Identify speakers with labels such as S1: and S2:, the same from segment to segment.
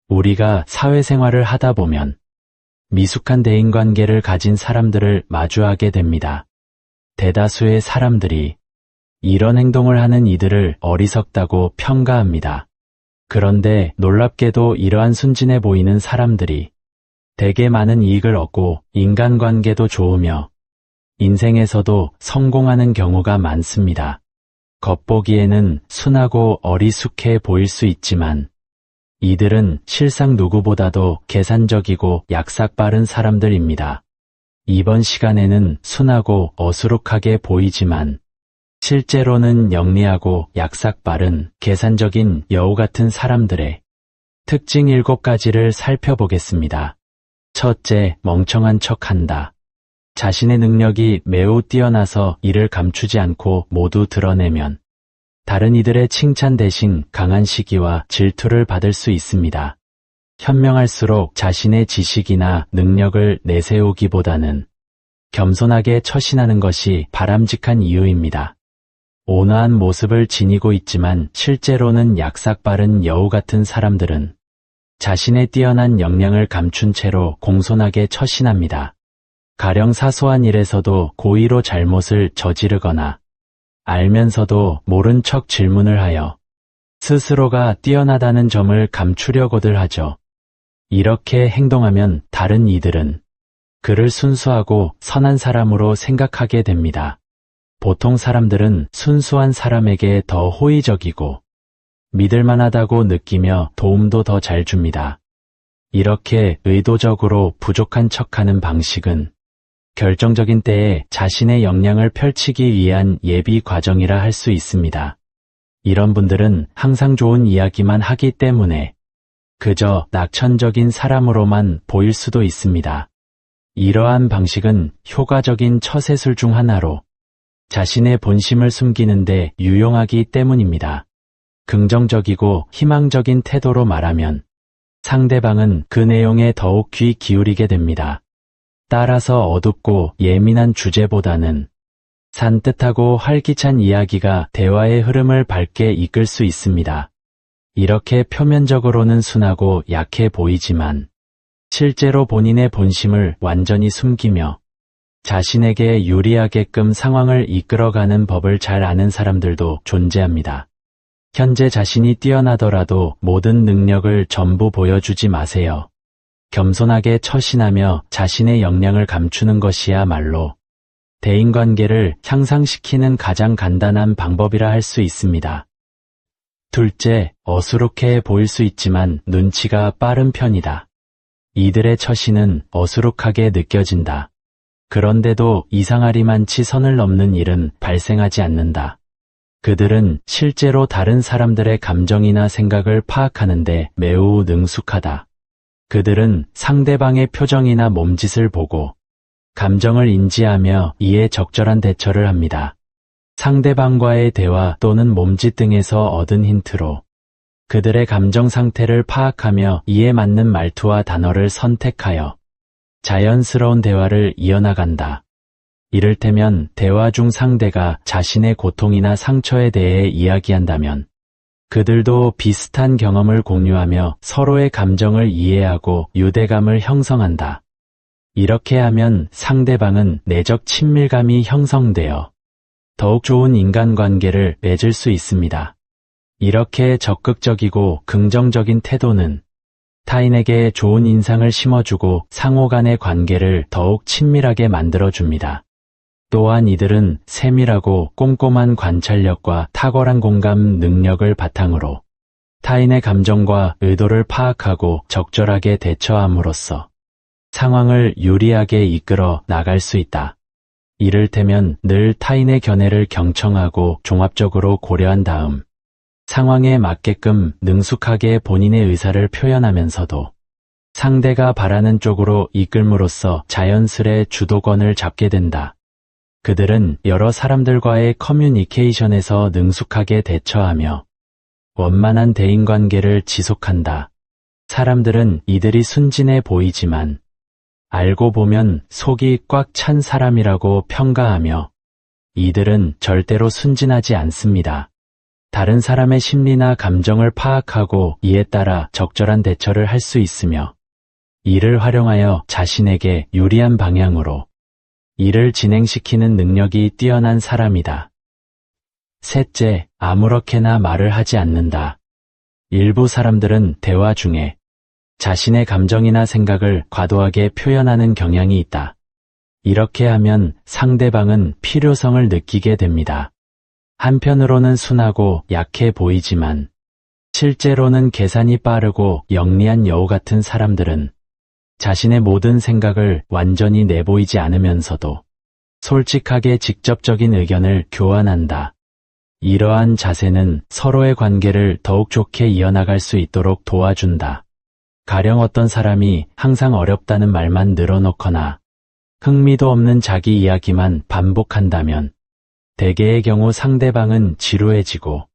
S1: 우리가 사회생활을 하다 보면 미숙한 대인관계를 가진 사람들을 마주하게 됩니다. 대다수의 사람들이 이런 행동을 하는 이들을 어리석다고 평가합니다. 그런데 놀랍게도 이러한 순진해 보이는 사람들이 대개 많은 이익을 얻고 인간관계도 좋으며 인생에서도 성공하는 경우가 많습니다. 겉보기에는 순하고 어리숙해 보일 수 있지만 이들은 실상 누구보다도 계산적이고 약삭빠른 사람들입니다. 이번 시간에는 순하고 어수룩하게 보이지만 실제로는 영리하고 약삭빠른 계산적인 여우 같은 사람들의 특징 7가지를 살펴보겠습니다. 첫째, 멍청한 척한다. 자신의 능력이 매우 뛰어나서 이를 감추지 않고 모두 드러내면 다른 이들의 칭찬 대신 강한 시기와 질투를 받을 수 있습니다. 현명할수록 자신의 지식이나 능력을 내세우기보다는 겸손하게 처신하는 것이 바람직한 이유입니다. 온화한 모습을 지니고 있지만 실제로는 약삭빠른 여우 같은 사람들은 자신의 뛰어난 역량을 감춘 채로 공손하게 처신합니다. 가령 사소한 일에서도 고의로 잘못을 저지르거나 알면서도 모른 척 질문을 하여 스스로가 뛰어나다는 점을 감추려고들 하죠. 이렇게 행동하면 다른 이들은 그를 순수하고 선한 사람으로 생각하게 됩니다. 보통 사람들은 순수한 사람에게 더 호의적이고 믿을만하다고 느끼며 도움도 더 잘 줍니다. 이렇게 의도적으로 부족한 척하는 방식은 결정적인 때에 자신의 역량을 펼치기 위한 예비 과정이라 할 수 있습니다. 이런 분들은 항상 좋은 이야기만 하기 때문에 그저 낙천적인 사람으로만 보일 수도 있습니다. 이러한 방식은 효과적인 처세술 중 하나로 자신의 본심을 숨기는데 유용하기 때문입니다. 긍정적이고 희망적인 태도로 말하면 상대방은 그 내용에 더욱 귀 기울이게 됩니다. 따라서 어둡고 예민한 주제보다는 산뜻하고 활기찬 이야기가 대화의 흐름을 밝게 이끌 수 있습니다. 이렇게 표면적으로는 순하고 약해 보이지만 실제로 본인의 본심을 완전히 숨기며 자신에게 유리하게끔 상황을 이끌어가는 법을 잘 아는 사람들도 존재합니다. 현재 자신이 뛰어나더라도 모든 능력을 전부 보여주지 마세요. 겸손하게 처신하며 자신의 역량을 감추는 것이야말로 대인관계를 향상시키는 가장 간단한 방법이라 할 수 있습니다. 둘째, 어수룩해 보일 수 있지만 눈치가 빠른 편이다. 이들의 처신은 어수룩하게 느껴진다. 그런데도 이상하리만치 선을 넘는 일은 발생하지 않는다. 그들은 실제로 다른 사람들의 감정이나 생각을 파악하는데 매우 능숙하다. 그들은 상대방의 표정이나 몸짓을 보고 감정을 인지하며 이에 적절한 대처를 합니다. 상대방과의 대화 또는 몸짓 등에서 얻은 힌트로 그들의 감정 상태를 파악하며 이에 맞는 말투와 단어를 선택하여 자연스러운 대화를 이어나간다. 이를테면 대화 중 상대가 자신의 고통이나 상처에 대해 이야기한다면 그들도 비슷한 경험을 공유하며 서로의 감정을 이해하고 유대감을 형성한다. 이렇게 하면 상대방은 내적 친밀감이 형성되어 더욱 좋은 인간관계를 맺을 수 있습니다. 이렇게 적극적이고 긍정적인 태도는 타인에게 좋은 인상을 심어주고 상호 간의 관계를 더욱 친밀하게 만들어줍니다. 또한 이들은 세밀하고 꼼꼼한 관찰력과 탁월한 공감 능력을 바탕으로 타인의 감정과 의도를 파악하고 적절하게 대처함으로써 상황을 유리하게 이끌어 나갈 수 있다. 이를테면 늘 타인의 견해를 경청하고 종합적으로 고려한 다음 상황에 맞게끔 능숙하게 본인의 의사를 표현하면서도 상대가 바라는 쪽으로 이끌므로써 자연스레 주도권을 잡게 된다. 그들은 여러 사람들과의 커뮤니케이션에서 능숙하게 대처하며 원만한 대인관계를 지속한다. 사람들은 이들이 순진해 보이지만 알고 보면 속이 꽉 찬 사람이라고 평가하며 이들은 절대로 순진하지 않습니다. 다른 사람의 심리나 감정을 파악하고 이에 따라 적절한 대처를 할 수 있으며 이를 활용하여 자신에게 유리한 방향으로 일을 진행시키는 능력이 뛰어난 사람이다. 셋째, 아무렇게나 말을 하지 않는다. 일부 사람들은 대화 중에 자신의 감정이나 생각을 과도하게 표현하는 경향이 있다. 이렇게 하면 상대방은 필요성을 느끼게 됩니다. 한편으로는 순하고 약해 보이지만 실제로는 계산이 빠르고 영리한 여우 같은 사람들은 자신의 모든 생각을 완전히 내보이지 않으면서도 솔직하게 직접적인 의견을 교환한다. 이러한 자세는 서로의 관계를 더욱 좋게 이어나갈 수 있도록 도와준다. 가령 어떤 사람이 항상 어렵다는 말만 늘어놓거나 흥미도 없는 자기 이야기만 반복한다면 대개의 경우 상대방은 지루해지고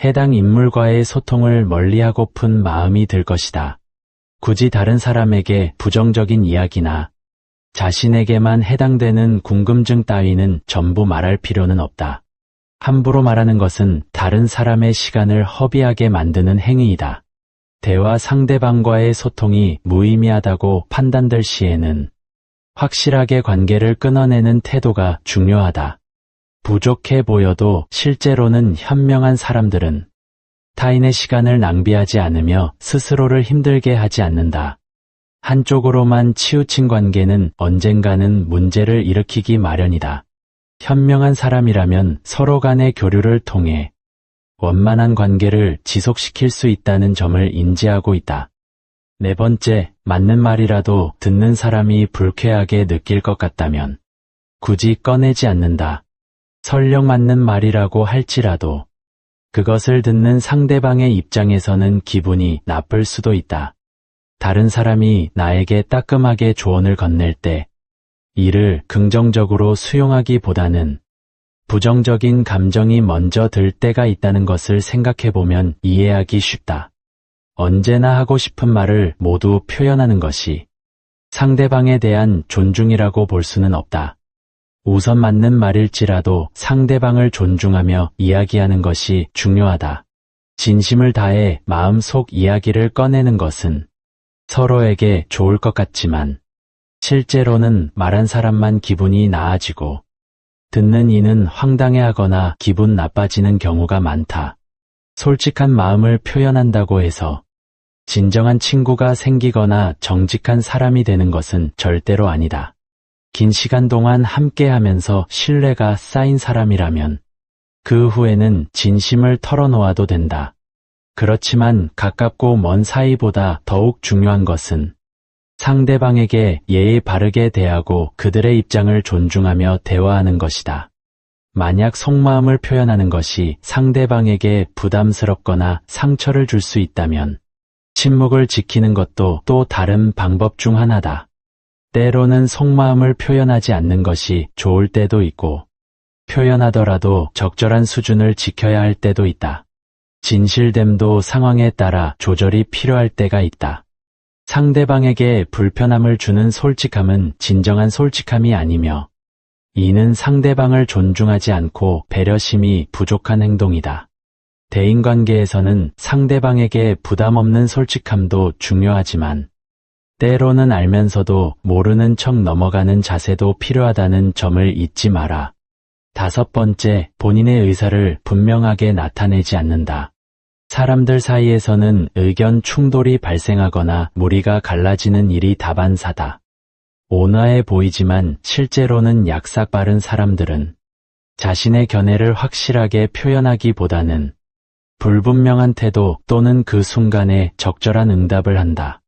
S1: 해당 인물과의 소통을 멀리하고픈 마음이 들 것이다. 굳이 다른 사람에게 부정적인 이야기나 자신에게만 해당되는 궁금증 따위는 전부 말할 필요는 없다. 함부로 말하는 것은 다른 사람의 시간을 허비하게 만드는 행위이다. 대화 상대방과의 소통이 무의미하다고 판단될 시에는 확실하게 관계를 끊어내는 태도가 중요하다. 부족해 보여도 실제로는 현명한 사람들은 타인의 시간을 낭비하지 않으며 스스로를 힘들게 하지 않는다. 한쪽으로만 치우친 관계는 언젠가는 문제를 일으키기 마련이다. 현명한 사람이라면 서로 간의 교류를 통해 원만한 관계를 지속시킬 수 있다는 점을 인지하고 있다. 네 번째, 맞는 말이라도 듣는 사람이 불쾌하게 느낄 것 같다면 굳이 꺼내지 않는다. 설령 맞는 말이라고 할지라도 그것을 듣는 상대방의 입장에서는 기분이 나쁠 수도 있다. 다른 사람이 나에게 따끔하게 조언을 건넬 때 이를 긍정적으로 수용하기보다는 부정적인 감정이 먼저 들 때가 있다는 것을 생각해보면 이해하기 쉽다. 언제나 하고 싶은 말을 모두 표현하는 것이 상대방에 대한 존중이라고 볼 수는 없다. 우선 맞는 말일지라도 상대방을 존중하며 이야기하는 것이 중요하다. 진심을 다해 마음속 이야기를 꺼내는 것은 서로에게 좋을 것 같지만 실제로는 말한 사람만 기분이 나아지고 듣는 이는 황당해하거나 기분 나빠지는 경우가 많다. 솔직한 마음을 표현한다고 해서 진정한 친구가 생기거나 정직한 사람이 되는 것은 절대로 아니다. 긴 시간 동안 함께하면서 신뢰가 쌓인 사람이라면 그 후에는 진심을 털어놓아도 된다. 그렇지만 가깝고 먼 사이보다 더욱 중요한 것은 상대방에게 예의 바르게 대하고 그들의 입장을 존중하며 대화하는 것이다. 만약 속마음을 표현하는 것이 상대방에게 부담스럽거나 상처를 줄 수 있다면 침묵을 지키는 것도 또 다른 방법 중 하나다. 때로는 속마음을 표현하지 않는 것이 좋을 때도 있고 표현하더라도 적절한 수준을 지켜야 할 때도 있다. 진실됨도 상황에 따라 조절이 필요할 때가 있다. 상대방에게 불편함을 주는 솔직함은 진정한 솔직함이 아니며 이는 상대방을 존중하지 않고 배려심이 부족한 행동이다. 대인관계에서는 상대방에게 부담 없는 솔직함도 중요하지만 때로는 알면서도 모르는 척 넘어가는 자세도 필요하다는 점을 잊지 마라. 다섯 번째, 본인의 의사를 분명하게 나타내지 않는다. 사람들 사이에서는 의견 충돌이 발생하거나 무리가 갈라지는 일이 다반사다. 온화해 보이지만 실제로는 약삭 빠른 사람들은 자신의 견해를 확실하게 표현하기보다는 불분명한 태도 또는 그 순간에 적절한 응답을 한다.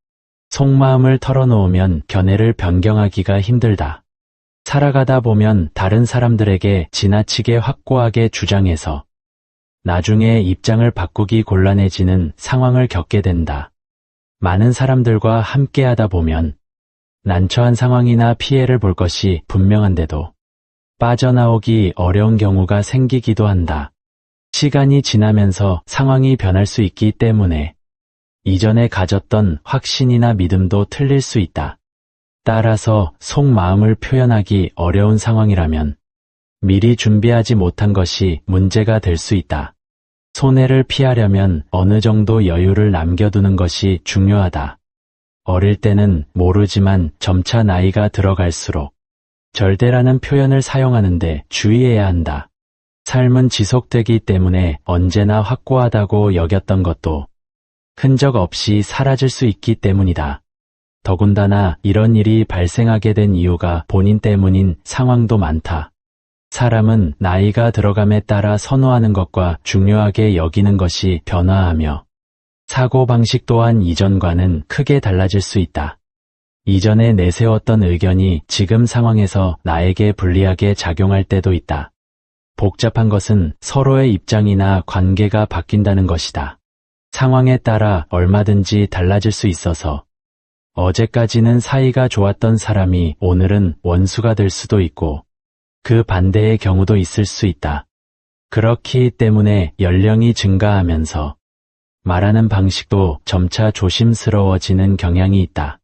S1: 속마음을 털어놓으면 견해를 변경하기가 힘들다. 살아가다 보면 다른 사람들에게 지나치게 확고하게 주장해서 나중에 입장을 바꾸기 곤란해지는 상황을 겪게 된다. 많은 사람들과 함께하다 보면 난처한 상황이나 피해를 볼 것이 분명한데도 빠져나오기 어려운 경우가 생기기도 한다. 시간이 지나면서 상황이 변할 수 있기 때문에 이전에 가졌던 확신이나 믿음도 틀릴 수 있다. 따라서 속마음을 표현하기 어려운 상황이라면 미리 준비하지 못한 것이 문제가 될 수 있다. 손해를 피하려면 어느 정도 여유를 남겨두는 것이 중요하다. 어릴 때는 모르지만 점차 나이가 들어갈수록 절대라는 표현을 사용하는데 주의해야 한다. 삶은 지속되기 때문에 언제나 확고하다고 여겼던 것도 흔적 없이 사라질 수 있기 때문이다. 더군다나 이런 일이 발생하게 된 이유가 본인 때문인 상황도 많다. 사람은 나이가 들어감에 따라 선호하는 것과 중요하게 여기는 것이 변화하며 사고방식 또한 이전과는 크게 달라질 수 있다. 이전에 내세웠던 의견이 지금 상황에서 나에게 불리하게 작용할 때도 있다. 복잡한 것은 서로의 입장이나 관계가 바뀐다는 것이다. 상황에 따라 얼마든지 달라질 수 있어서 어제까지는 사이가 좋았던 사람이 오늘은 원수가 될 수도 있고 그 반대의 경우도 있을 수 있다. 그렇기 때문에 연령이 증가하면서 말하는 방식도 점차 조심스러워지는 경향이 있다.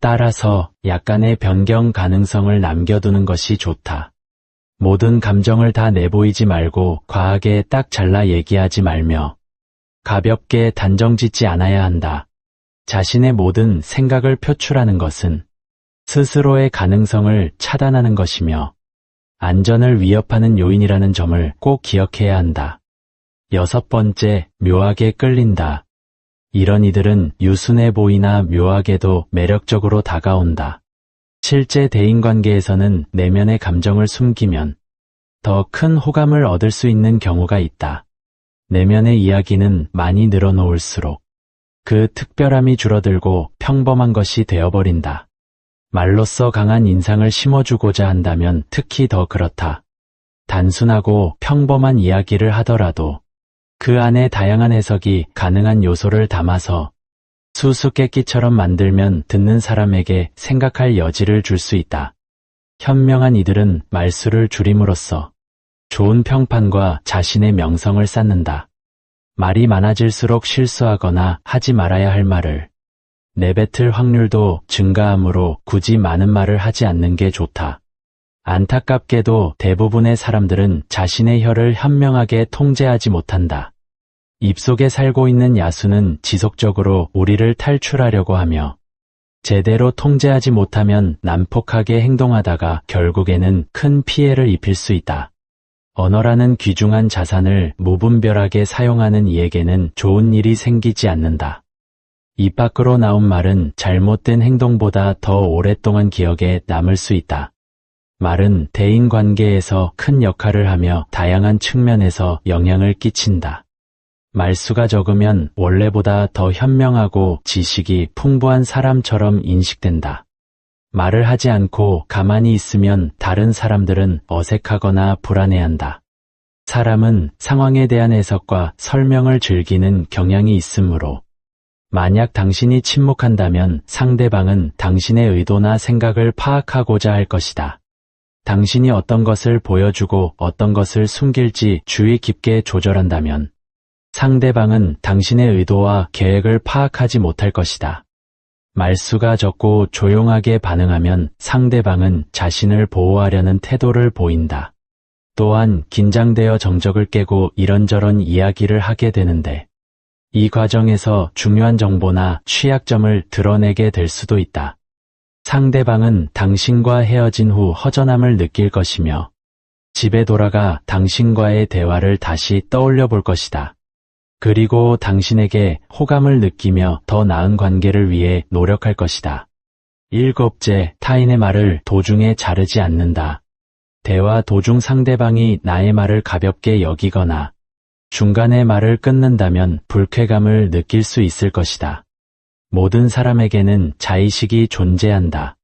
S1: 따라서 약간의 변경 가능성을 남겨두는 것이 좋다. 모든 감정을 다 내보이지 말고 과하게 딱 잘라 얘기하지 말며 가볍게 단정짓지 않아야 한다. 자신의 모든 생각을 표출하는 것은 스스로의 가능성을 차단하는 것이며 안전을 위협하는 요인이라는 점을 꼭 기억해야 한다. 6번째, 묘하게 끌린다. 이런 이들은 유순해 보이나 묘하게도 매력적으로 다가온다. 실제 대인관계에서는 내면의 감정을 숨기면 더 큰 호감을 얻을 수 있는 경우가 있다. 내면의 이야기는 많이 늘어놓을수록 그 특별함이 줄어들고 평범한 것이 되어버린다. 말로써 강한 인상을 심어주고자 한다면 특히 더 그렇다. 단순하고 평범한 이야기를 하더라도 그 안에 다양한 해석이 가능한 요소를 담아서 수수께끼처럼 만들면 듣는 사람에게 생각할 여지를 줄 수 있다. 현명한 이들은 말수를 줄임으로써 좋은 평판과 자신의 명성을 쌓는다. 말이 많아질수록 실수하거나 하지 말아야 할 말을 내뱉을 확률도 증가하므로 굳이 많은 말을 하지 않는 게 좋다. 안타깝게도 대부분의 사람들은 자신의 혀를 현명하게 통제하지 못한다. 입속에 살고 있는 야수는 지속적으로 우리를 탈출하려고 하며 제대로 통제하지 못하면 난폭하게 행동하다가 결국에는 큰 피해를 입힐 수 있다. 언어라는 귀중한 자산을 무분별하게 사용하는 이에게는 좋은 일이 생기지 않는다. 입 밖으로 나온 말은 잘못된 행동보다 더 오랫동안 기억에 남을 수 있다. 말은 대인관계에서 큰 역할을 하며 다양한 측면에서 영향을 끼친다. 말수가 적으면 원래보다 더 현명하고 지식이 풍부한 사람처럼 인식된다. 말을 하지 않고 가만히 있으면 다른 사람들은 어색하거나 불안해한다. 사람은 상황에 대한 해석과 설명을 즐기는 경향이 있으므로 만약 당신이 침묵한다면 상대방은 당신의 의도나 생각을 파악하고자 할 것이다. 당신이 어떤 것을 보여주고 어떤 것을 숨길지 주의 깊게 조절한다면 상대방은 당신의 의도와 계획을 파악하지 못할 것이다. 말수가 적고 조용하게 반응하면 상대방은 자신을 보호하려는 태도를 보인다. 또한 긴장되어 정적을 깨고 이런저런 이야기를 하게 되는데 이 과정에서 중요한 정보나 취약점을 드러내게 될 수도 있다. 상대방은 당신과 헤어진 후 허전함을 느낄 것이며 집에 돌아가 당신과의 대화를 다시 떠올려 볼 것이다. 그리고 당신에게 호감을 느끼며 더 나은 관계를 위해 노력할 것이다. 7째, 타인의 말을 도중에 자르지 않는다. 대화 도중 상대방이 나의 말을 가볍게 여기거나 중간에 말을 끊는다면 불쾌감을 느낄 수 있을 것이다. 모든 사람에게는 자의식이 존재한다.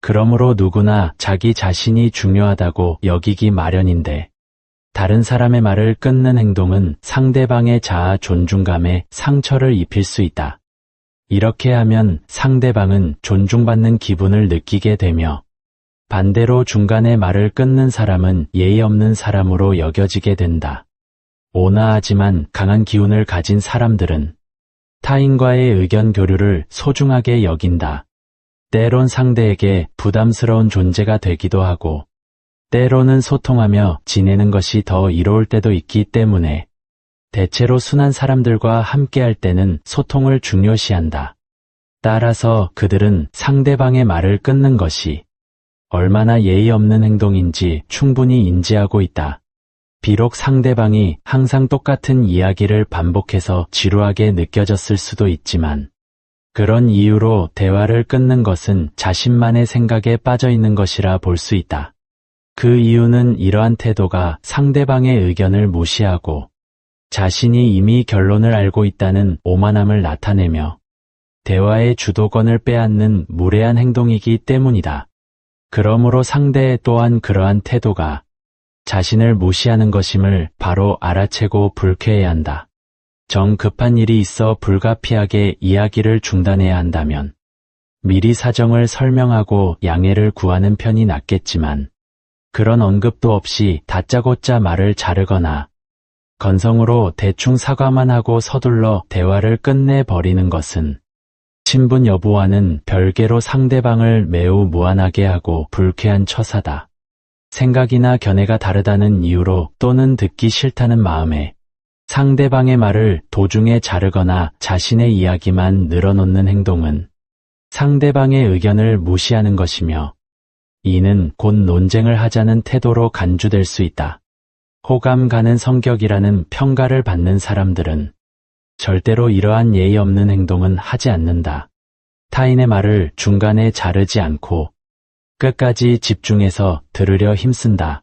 S1: 그러므로 누구나 자기 자신이 중요하다고 여기기 마련인데 다른 사람의 말을 끊는 행동은 상대방의 자아 존중감에 상처를 입힐 수 있다. 이렇게 하면 상대방은 존중받는 기분을 느끼게 되며 반대로 중간에 말을 끊는 사람은 예의 없는 사람으로 여겨지게 된다. 온화하지만 강한 기운을 가진 사람들은 타인과의 의견 교류를 소중하게 여긴다. 때론 상대에게 부담스러운 존재가 되기도 하고 때로는 소통하며 지내는 것이 더 이로울 때도 있기 때문에 대체로 순한 사람들과 함께할 때는 소통을 중요시한다. 따라서 그들은 상대방의 말을 끊는 것이 얼마나 예의 없는 행동인지 충분히 인지하고 있다. 비록 상대방이 항상 똑같은 이야기를 반복해서 지루하게 느껴졌을 수도 있지만, 그런 이유로 대화를 끊는 것은 자신만의 생각에 빠져 있는 것이라 볼 수 있다. 그 이유는 이러한 태도가 상대방의 의견을 무시하고 자신이 이미 결론을 알고 있다는 오만함을 나타내며 대화의 주도권을 빼앗는 무례한 행동이기 때문이다. 그러므로 상대 또한 그러한 태도가 자신을 무시하는 것임을 바로 알아채고 불쾌해야 한다. 정 급한 일이 있어 불가피하게 이야기를 중단해야 한다면 미리 사정을 설명하고 양해를 구하는 편이 낫겠지만, 그런 언급도 없이 다짜고짜 말을 자르거나 건성으로 대충 사과만 하고 서둘러 대화를 끝내버리는 것은 친분 여부와는 별개로 상대방을 매우 무안하게 하고 불쾌한 처사다. 생각이나 견해가 다르다는 이유로 또는 듣기 싫다는 마음에 상대방의 말을 도중에 자르거나 자신의 이야기만 늘어놓는 행동은 상대방의 의견을 무시하는 것이며, 이는 곧 논쟁을 하자는 태도로 간주될 수 있다. 호감 가는 성격이라는 평가를 받는 사람들은 절대로 이러한 예의 없는 행동은 하지 않는다. 타인의 말을 중간에 자르지 않고 끝까지 집중해서 들으려 힘쓴다.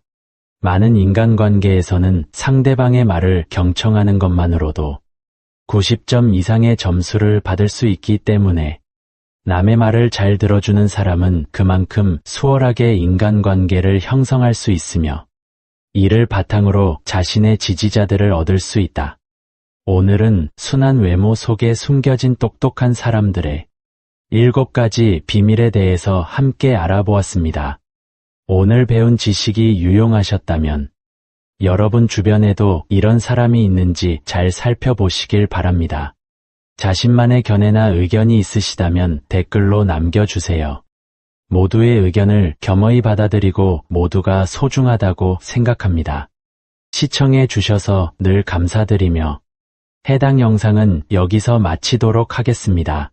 S1: 많은 인간관계에서는 상대방의 말을 경청하는 것만으로도 90점 이상의 점수를 받을 수 있기 때문에 남의 말을 잘 들어주는 사람은 그만큼 수월하게 인간관계를 형성할 수 있으며, 이를 바탕으로 자신의 지지자들을 얻을 수 있다. 오늘은 순한 외모 속에 숨겨진 똑똑한 사람들의 7가지 비밀에 대해서 함께 알아보았습니다. 오늘 배운 지식이 유용하셨다면 여러분 주변에도 이런 사람이 있는지 잘 살펴보시길 바랍니다. 자신만의 견해나 의견이 있으시다면 댓글로 남겨주세요. 모두의 의견을 겸허히 받아들이고 모두가 소중하다고 생각합니다. 시청해 주셔서 늘 감사드리며 해당 영상은 여기서 마치도록 하겠습니다.